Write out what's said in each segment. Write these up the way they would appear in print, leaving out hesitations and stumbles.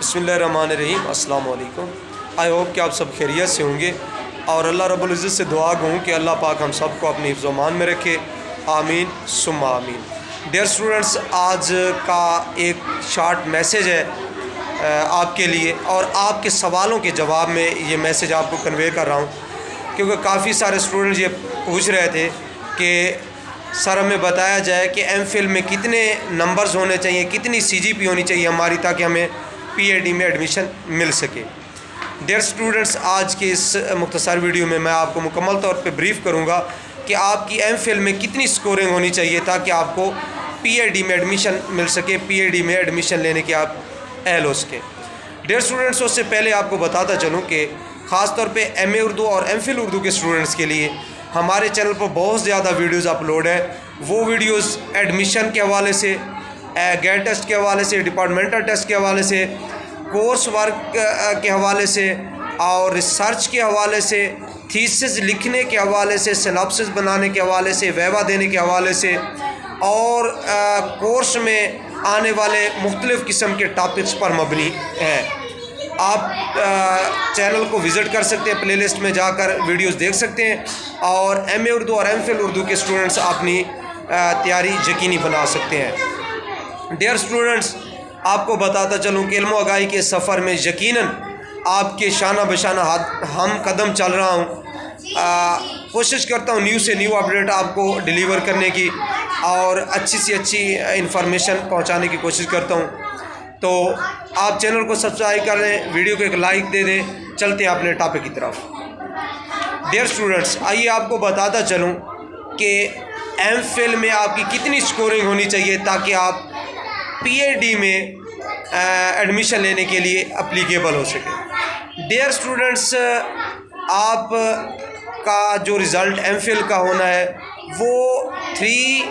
बिस्मिल्लाहिर्रहमानिर्रहीम, अस्सलाम वालेकुम। आई होप कि आप सब खैरियत से होंगे और अल्लाह रब्बुल इज़्ज़त से दुआ कहूँ कि अल्लाह पाक हम सबको अपनी हिफ्ज़ व अमान में रखे, आमीन सुम्मा आमीन। डियर स्टूडेंट्स, आज का एक शॉर्ट मैसेज है आपके लिए और आपके सवालों के जवाब में ये मैसेज आपको कन्वे कर रहा हूँ, क्योंकि काफ़ी सारे स्टूडेंट्स ये पूछ रहे थे कि सर हमें बताया जाए कि एमफिल में कितने नंबर्स होने चाहिए, कितनी सीजीपी होनी चाहिए हमारी, ताकि हमें पीएडी में एडमिशन मिल सके। डियर स्टूडेंट्स, आज के इस मुख्तसर वीडियो में मैं आपको मुकम्मल तौर पे ब्रीफ़ करूँगा कि आपकी एमफिल में कितनी स्कोरिंग होनी चाहिए ताकि आपको पीएडी में एडमिशन मिल सके, पीएडी में एडमिशन लेने के आप अहल हो सकें। डियर स्टूडेंट्स, उससे पहले आपको बताता चलूँ कि ख़ास तौर पे एमए उर्दू और एमफिल उर्दू के स्टूडेंट्स के लिए हमारे चैनल पर बहुत ज़्यादा वीडियोस अपलोड है। वो वीडियोस एडमिशन के हवाले से, गेट टेस्ट के हवाले से, डिपार्टमेंटल टेस्ट के हवाले से, कोर्स वर्क के हवाले से और रिसर्च के हवाले से, थीसिस लिखने के हवाले से, सिनॉप्सिस बनाने के हवाले से, वैवा देने के हवाले से और कोर्स में आने वाले मुख्तलिफ़ किस्म के टॉपिक्स पर मबनी है। आप चैनल को विज़िट कर सकते हैं, प्लेलिस्ट में जाकर वीडियोस देख सकते हैं और एमए उर्दू और एमफिल उर्दू के स्टूडेंट्स अपनी तैयारी यकीनी बना सकते हैं। डियर स्टूडेंट्स, आपको बताता चलूँ कि इल्म आगाही के सफ़र में यकीनन आपके शाना बशाना हम कदम चल रहा हूँ। कोशिश करता हूँ न्यू से न्यू अपडेट आपको डिलीवर करने की और अच्छी से अच्छी इंफॉर्मेशन पहुँचाने की कोशिश करता हूँ। तो आप चैनल को सब्सक्राइब कर लें, वीडियो को एक लाइक दे दें। चलते हैं अपने टॉपिक की तरफ। डियर स्टूडेंट्स, आइए आपको बताता चलूं कि एमफिल में आपकी कितनी स्कोरिंग होनी चाहिए ताकि आप पीएडी में एडमिशन लेने के लिए अप्लीकेबल हो सके। डियर स्टूडेंट्स, आप का जो रिज़ल्ट एमफिल का होना है वो 3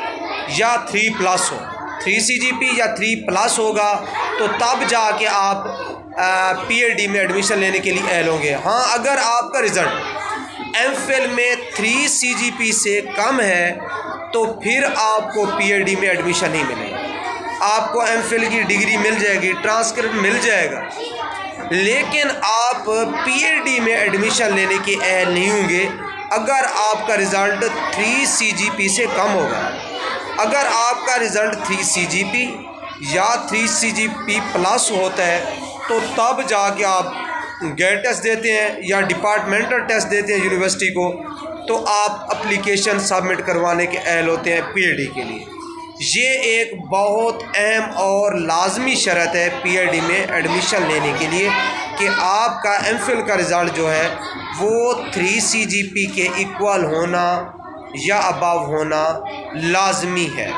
या 3+ हो, 3 CGP या 3+ होगा तो तब जाके आप पीएडी में एडमिशन लेने के लिए अहल होंगे। हाँ, अगर आपका रिज़ल्ट एमफिल में 3 CGP से कम है तो फिर आपको पीएडी में एडमिशन नहीं मिलेगा। आपको एमफिल की डिग्री मिल जाएगी, ट्रांसक्रिप्ट मिल जाएगा, लेकिन आप पीएडी में एडमिशन लेने के अहल नहीं होंगे अगर आपका रिज़ल्ट 3 CGP से कम होगा। अगर आपका रिज़ल्ट 3 CGP या 3 CGP+ होता है तो तब जाके आप गेट टेस्ट देते हैं या डिपार्टमेंटल टेस्ट देते हैं यूनिवर्सिटी को, तो आप एप्लीकेशन सबमिट करवाने के अहल होते हैं पीएडी के लिए। ये एक बहुत अहम और लाजमी शर्त है पीएडी में एडमिशन लेने के लिए कि आपका एमफिल का रिज़ल्ट जो है वो 3 CGP के इक्वल होना या अबव होना लाजमी है।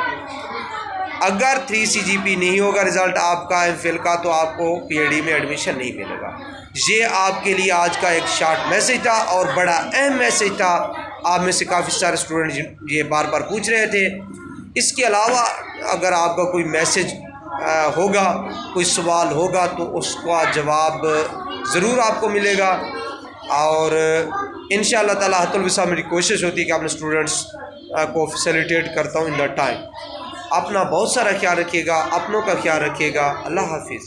अगर 3 CGP नहीं होगा रिज़ल्ट आपका एमफिल का तो आपको पीएडी में एडमिशन नहीं मिलेगा। ये आपके लिए आज का एक शॉर्ट मैसेज था और बड़ा अहम मैसेज था। आप में से काफ़ी सारे स्टूडेंट ये बार बार पूछ रहे थे। इसके अलावा अगर आपका कोई मैसेज होगा, कोई सवाल होगा तो उसका जवाब ज़रूर आपको मिलेगा और इंशाअल्लाह ताला हत्तुल विसा मेरी कोशिश होती है कि अपने स्टूडेंट्स को फैसिलिटेट करता हूँ इन द टाइम। अपना बहुत सारा ख्याल रखिएगा, अपनों का ख्याल रखिएगा। अल्लाह हाफिज़।